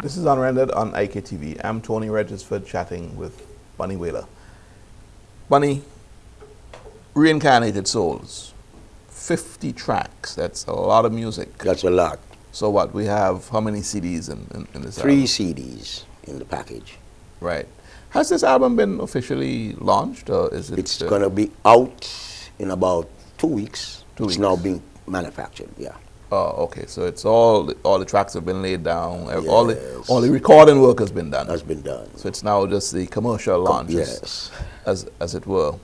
This is Unrendered on IKTV. I'm Tony Regisford chatting with Bunny Wailer. Bunny, Reincarnated Souls, 50 tracks. That's a lot of music. That's a lot. So what, we have how many CDs in this Three album? CDs in the package. Right. Has this album been officially launched, or is it? It's going to be out in about 2 weeks. 2 weeks. It's now being manufactured, yeah. Oh, okay. So it's all the tracks have been laid down. Yes. All the recording work has been done. Has been done. So it's now just the commercial launch, Yes. as it were.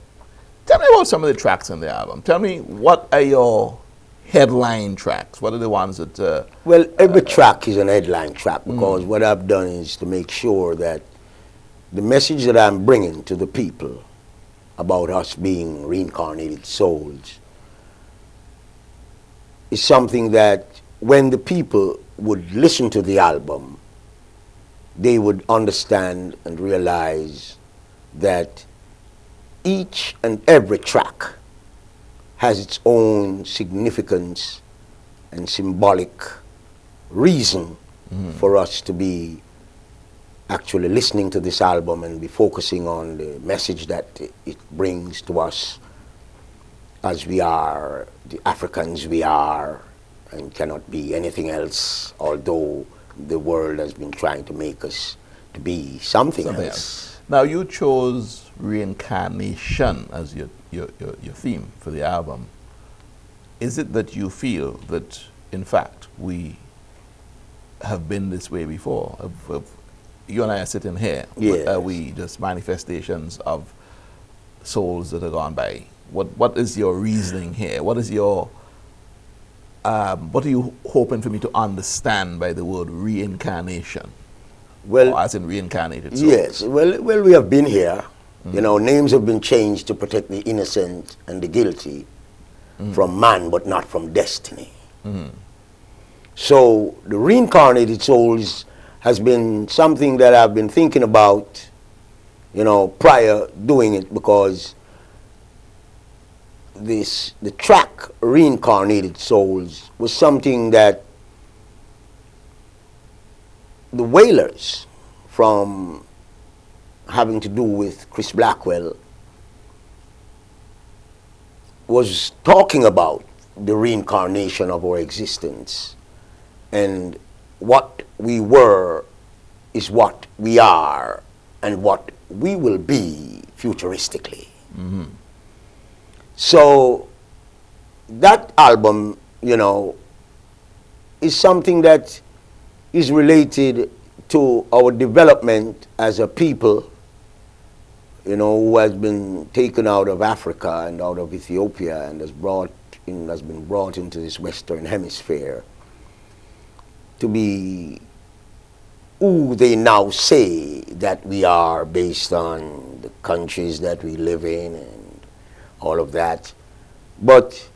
Tell me about some of the tracks on the album. Tell me, what are your headline tracks? What are the ones that... Well, every track is an headline track because what I've done is to make sure that the message that I'm bringing to the people about us being reincarnated souls is something that when the people would listen to the album, they would understand and realize that each and every track has its own significance and symbolic reason for us to be actually listening to this album and be focusing on the message that it brings to us as we are the Africans we are and cannot be anything else, although the world has been trying to make us to be something else. Now, you chose reincarnation as your theme for the album. Is it that you feel that, in fact, we have been this way before? You and I are sitting here. Yes. Are we just manifestations of souls that have gone by? What is your reasoning here? What is your what are you hoping for me to understand by the word reincarnation? Well, or as in reincarnated souls? yes. Well, we have been here. You know, names have been changed to protect the innocent and the guilty from man, but not from destiny. So the reincarnated souls has been something that I've been thinking about, you know, prior doing it, because the track Reincarnated Souls was something that the Wailers, from having to do with Chris Blackwell, was talking about the reincarnation of our existence, and what we were is what we are and what we will be futuristically. So that album, you know, is something that is related to our development as a people, you know, who has been taken out of Africa and out of Ethiopia and has been brought into this Western Hemisphere to be who they now say that we are based on the countries that we live in and all of that. But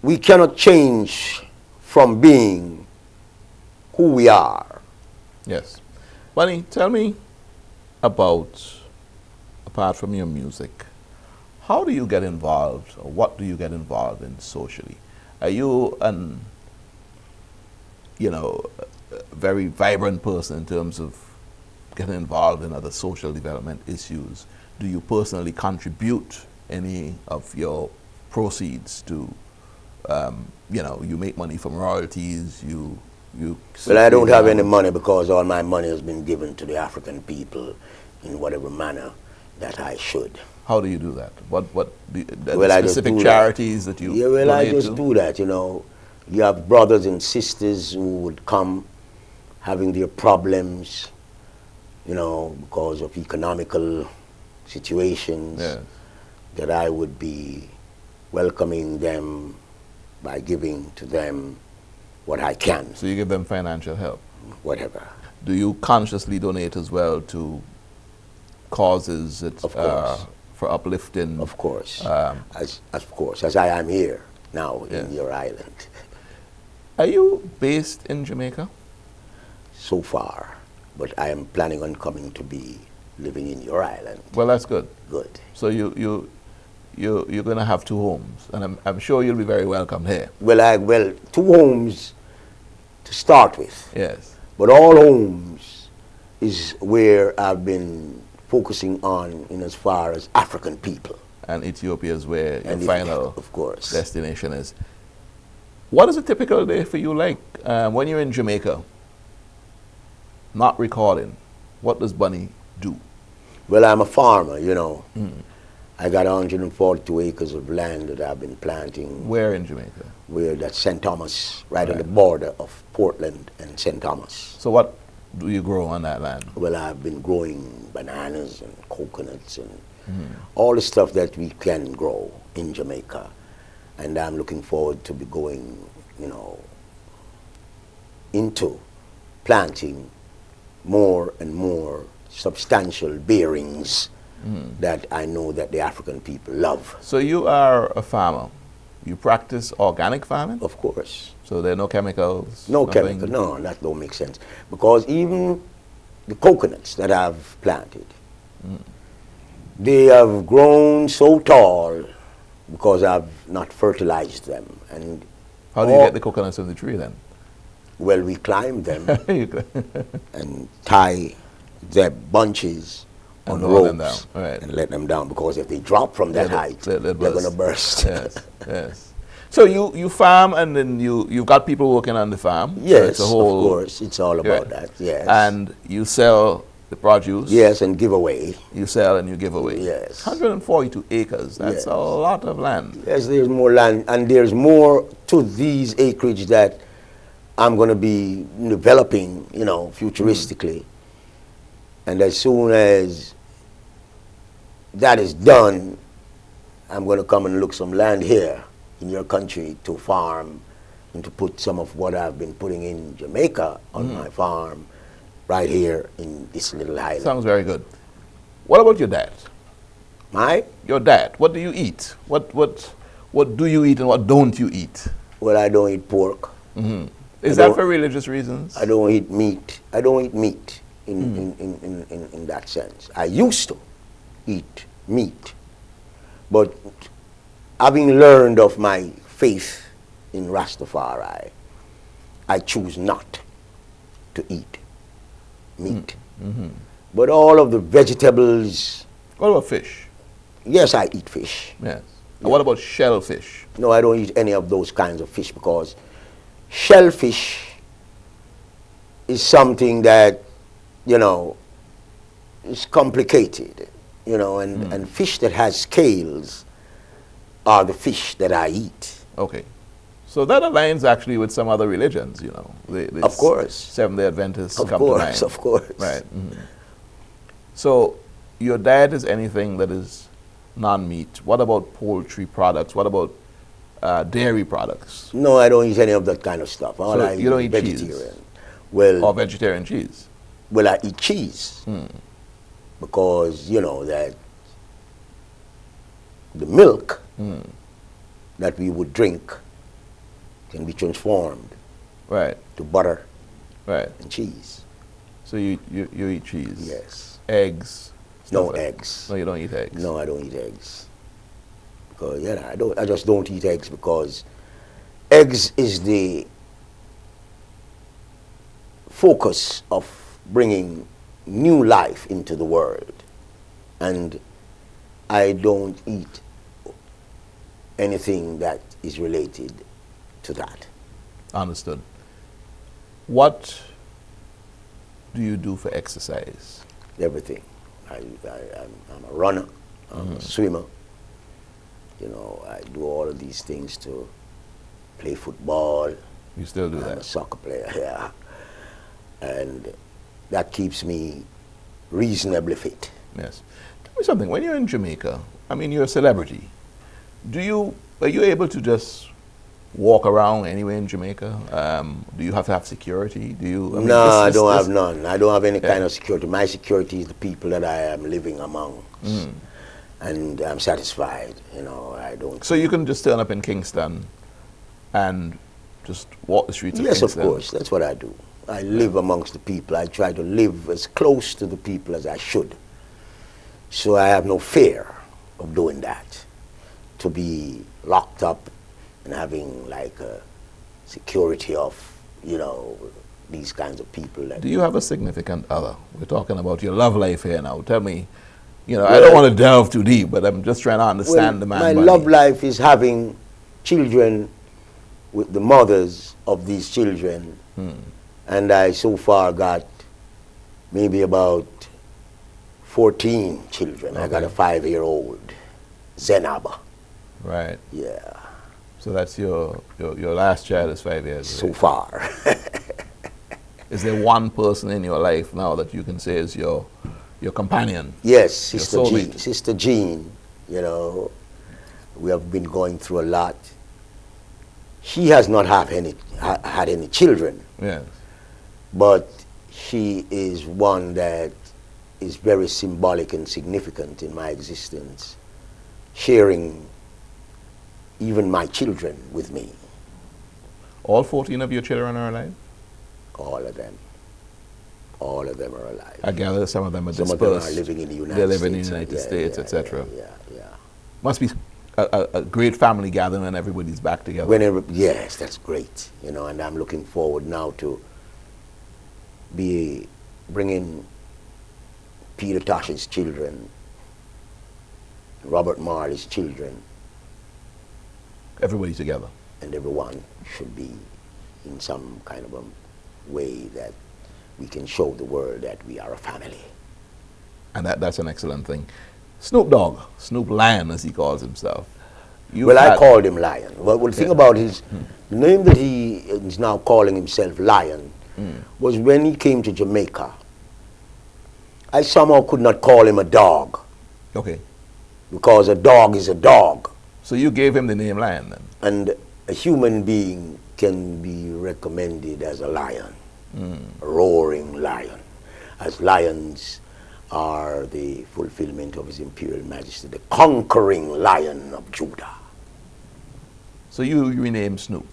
we cannot change from being who we are. Yes. Bunny, tell me about, apart from your music, how do you get involved, or what do you get involved in socially? Are you an, you know, a very vibrant person in terms of getting involved in other social development issues? Do you personally contribute any of your proceeds to, you know, you make money from royalties, you Well, I don't have any money because all my money has been given to the African people in whatever manner that I should. How do you do that? What Well, I just specific do charities that you Yeah, well, I donate just to? do that, you know. You have brothers and sisters who would come having their problems, you know, because of economical situations, Yes. that I would be welcoming them by giving to them what I can, So you give them financial help. whatever. Do you consciously donate as well to causes that Of course. for uplifting? Of course, Um, as I am here now Yeah. in your island, Are you based in Jamaica? so far, but I am planning on coming to be living in your island. Well, that's good. Good. So you're going to have two homes, and I'm sure you'll be very welcome here. Well, 2 homes to start with. Yes. But all homes is where I've been focusing on in as far as African people. And Ethiopia is where your And final of course. destination is. What is a typical day for you like when you're in Jamaica, not recording? What does Bunny do? Well, I'm a farmer, you know. I got 142 acres of land that I've been planting. Where in Jamaica? Where that's St. Thomas, right on the border of Portland and St. Thomas. So what do you grow on that land? Well, I've been growing bananas and coconuts and all the stuff that we can grow in Jamaica. And I'm looking forward to be going, you know, into planting more and more substantial bearings that I know that the African people love. So you are a farmer. You practice organic farming? Of course. So there are no chemicals? No nothing? chemical, no, that don't make sense. Because even the coconuts that I've planted, they have grown so tall because I've not fertilized them. And How do you get the coconuts on the tree then? well, we climb them and tie their bunches on And roll them ropes down, right. and let them down, because if they drop from that height, they'll they're going to burst. Yes, yes. So you farm, and then you've got people working on the farm? So Yes, it's a whole, of course, it's all about that, yes. And you sell the produce? Yes, and give away. You sell and you give away? Yes. 142 acres, that's Yes. a lot of land. Yes, there's more land, and there's more to these acreage that I'm going to be developing, you know, futuristically. And as soon as that is done, I'm going to come and look some land here in your country to farm and to put some of what I've been putting in Jamaica on my farm right here in this little island. Sounds very good. What about your dad? Your dad, what do you eat? What do you eat and what don't you eat? Well, I don't eat pork. Is that for religious reasons? I don't eat meat. I don't eat meat in that sense. I used to eat meat. But having learned of my faith in Rastafari, I choose not to eat meat. But all of the vegetables... What about fish? Yes, I eat fish. Yes. And what about shellfish? No, I don't eat any of those kinds of fish, because shellfish is something that, you know, is complicated, you know, and fish that has scales are the fish that I eat. Okay. So that aligns actually with some other religions, you know. Of course. Seventh-day Adventists Of come to mind. course, of course. Right. So your diet is anything that is non-meat. What about poultry products? What about dairy products? No, I don't eat any of that kind of stuff. All So I you don't eat vegetarian. cheese? Well, Or vegetarian cheese? well, I eat cheese because, you know, that the milk that we would drink can be transformed Right. to butter Right. and cheese. So you eat cheese? Yes. Eggs? No stuff like- eggs. No, you don't eat eggs? No, I don't eat eggs. Because I just don't eat eggs, because eggs is the focus of bringing new life into the world. And I don't eat anything that is related to that. Understood. What do you do for exercise? Everything. I'm a runner, I'm a swimmer. You know, I do all of these things to play football. You still do I'm a that? soccer player, yeah. And that keeps me reasonably fit. Yes. Tell me something. When you're in Jamaica, I mean, you're a celebrity. Are you able to just walk around anywhere in Jamaica? Do you have to have security? Do you? I mean, No, I this- don't this- have none. I don't have any kind of security. My security is the people that I am living among. And I'm satisfied, you know, I don't... So you can just turn up in Kingston and just walk the streets of Yes, Kingston? of course. That's what I do. I live amongst the people. I try to live as close to the people as I should. So I have no fear of doing that. To be locked up and having like a security of you know, these kinds of people. That Do you have a significant other? We're talking about your love life here now. Tell me, I don't want to delve too deep, but I'm just trying to understand the man. My love life is having children with the mothers of these children. And I so far got maybe about 14 children. Okay. I got a 5-year-old, Zenaba. Right. Yeah. So that's your last child is 5 years so far. Is there one person in your life now that you can say is your companion? Yes, Sister Jean. Sister Jean, we have been going through a lot. She has not had any children. Yes. But she is one that is very symbolic and significant in my existence, sharing even my children with me. All 14 of your children are alive? All of them. All of them are alive. I gather some of them are dispersed. Some of them are living in the United States. They live in the United States, etc. Yeah. Must be a great family gathering when everybody's back together. Yes, that's great. And I'm looking forward now to be bringing Peter Tosh's children, Robert Marley's children. Everybody together. And everyone should be in some kind of a way that we can show the world that we are a family. And that's an excellent thing. Snoop Dogg, Snoop Lion as he calls himself. I called him Lion. Well, the thing about his name that he is now calling himself Lion was when he came to Jamaica. I somehow could not call him a dog. Okay. Because a dog is a dog. So you gave him the name Lion then? And a human being can be recommended as a lion, a roaring lion, as lions are the fulfillment of His Imperial Majesty, the conquering Lion of Judah. So you renamed Snoop?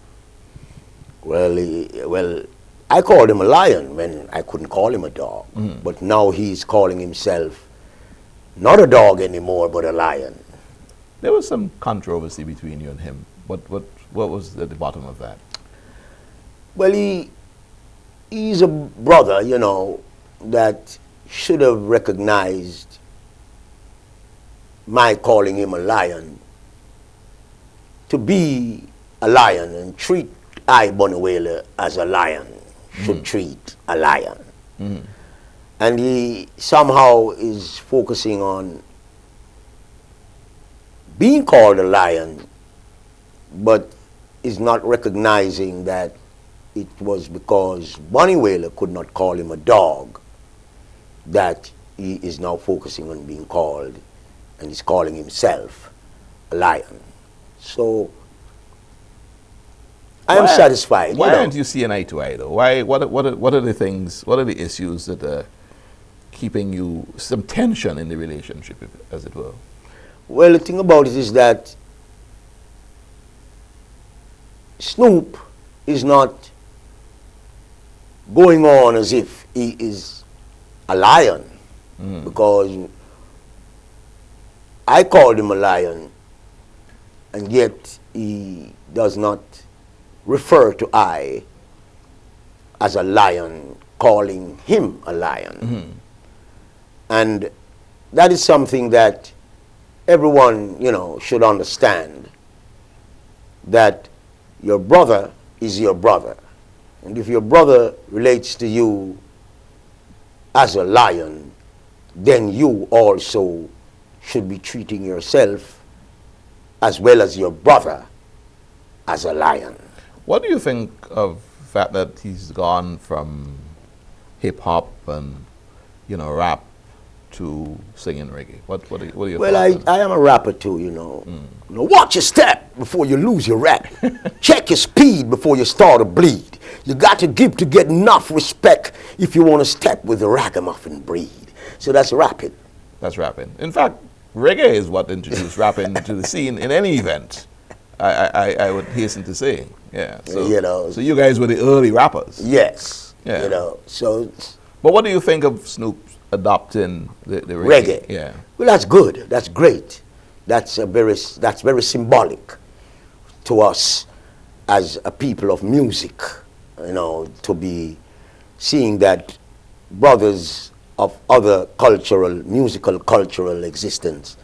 Well, I called him a lion when I couldn't call him a dog. But now he's calling himself not a dog anymore, but a lion. There was some controversy between you and him. What was at the bottom of that? Well, he's a brother, that should have recognized my calling him a lion to be a lion and treat Bunny Wailer as a lion should treat a lion. And he somehow is focusing on being called a lion, but is not recognizing that it was because Bunny Wailer could not call him a dog that he is now focusing on being called, and he's calling himself a lion. So I am satisfied. Why don't you see an eye to eye though? Why? What are the things? What are the issues that are keeping you some tension in the relationship, as it were? Well, the thing about it is that Snoop is not going on as if he is a lion, because I called him a lion, and yet he does not refer to I as a lion, calling him a lion. And that is something that everyone, should understand, that your brother is your brother. And if your brother relates to you as a lion, then you also should be treating yourself as well as your brother as a lion. What do you think of the fact that he's gone from hip-hop and, rap to singing reggae? What are your thoughts? I am a rapper too, Watch your step before you lose your rap. Check your speed before you start to bleed. You got to give to get enough respect if you want to step with the ragamuffin breed. So that's rapping. That's rapping. In fact, reggae is what introduced rapping to the scene in any event. I would hasten to say. Yeah. So, so you guys were the early rappers. Yes. Yeah. But what do you think of Snoop adopting the reggae? Yeah. Well, that's good. That's great. That's very symbolic to us as a people of music. to be seeing that brothers of other musical cultural existence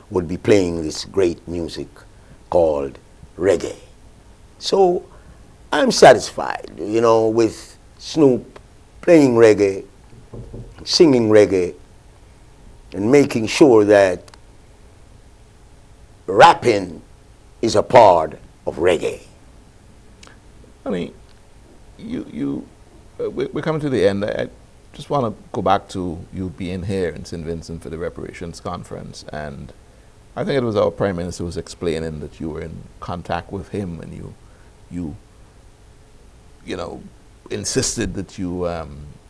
would be playing this great music called reggae. So I'm satisfied, with Snoop playing reggae, singing reggae, and making sure that rapping is a part of reggae. I mean, we're coming to the end. I just want to go back to you being here in St. Vincent for the Reparations conference, and I think it was our Prime Minister who was explaining that you were in contact with him, and you insisted that you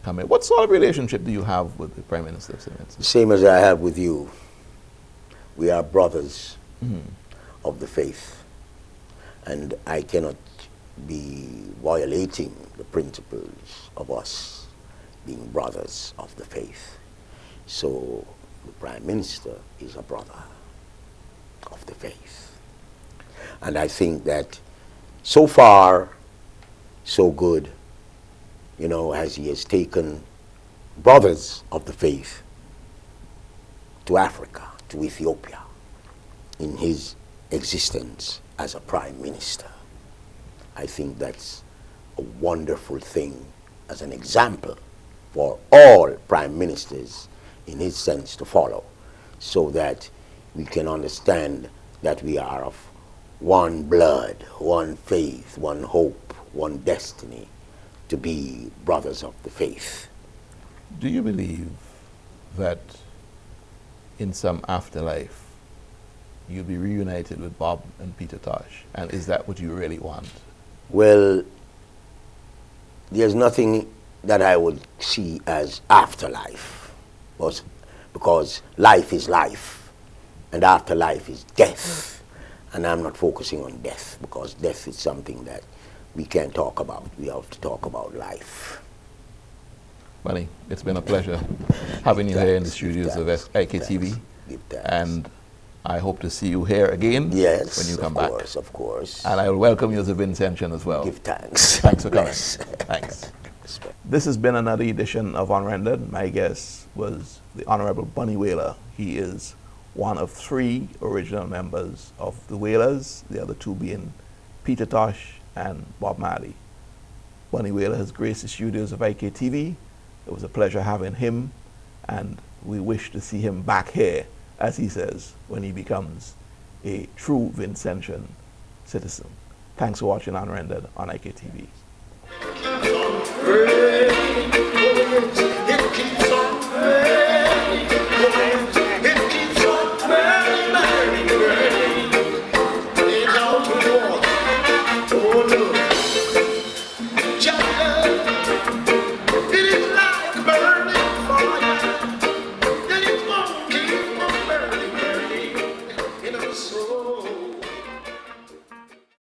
come in. What sort of relationship do you have with the Prime Minister of St. Vincent? Same as I have with you. We are brothers of the faith, and I cannot be violating the principles of us being brothers of the faith. So the Prime Minister is a brother of the faith. And I think that so far, so good, as he has taken brothers of the faith to Africa, to Ethiopia, in his existence as a Prime Minister. I think that's a wonderful thing as an example for all Prime Ministers in his sense to follow, so that we can understand that we are of one blood, one faith, one hope, one destiny, to be brothers of the faith. Do you believe that in some afterlife you'll be reunited with Bob and Peter Tosh? And is that what you really want? Well, there's nothing that I would see as afterlife, because life is life, and afterlife is death. And I'm not focusing on death, because death is something that we can't talk about. We have to talk about life. Bunny, it's been a pleasure having you here in the studios of IKTV. And I hope to see you here again when you come back. Yes, of course. And I will welcome you as a Vincentian as well. Give thanks. Thanks for coming. Thanks. This has been another edition of Unrendered. My guest was the Honorable Bunny Wailer. He is one of 3 original members of the Wailers, the other 2 being Peter Tosh and Bob Marley. Bunny Wailer has graced the studios of IKTV. It was a pleasure having him, and we wish to see him back here, as he says, when he becomes a true Vincentian citizen. Thanks for watching Unrendered on IKTV.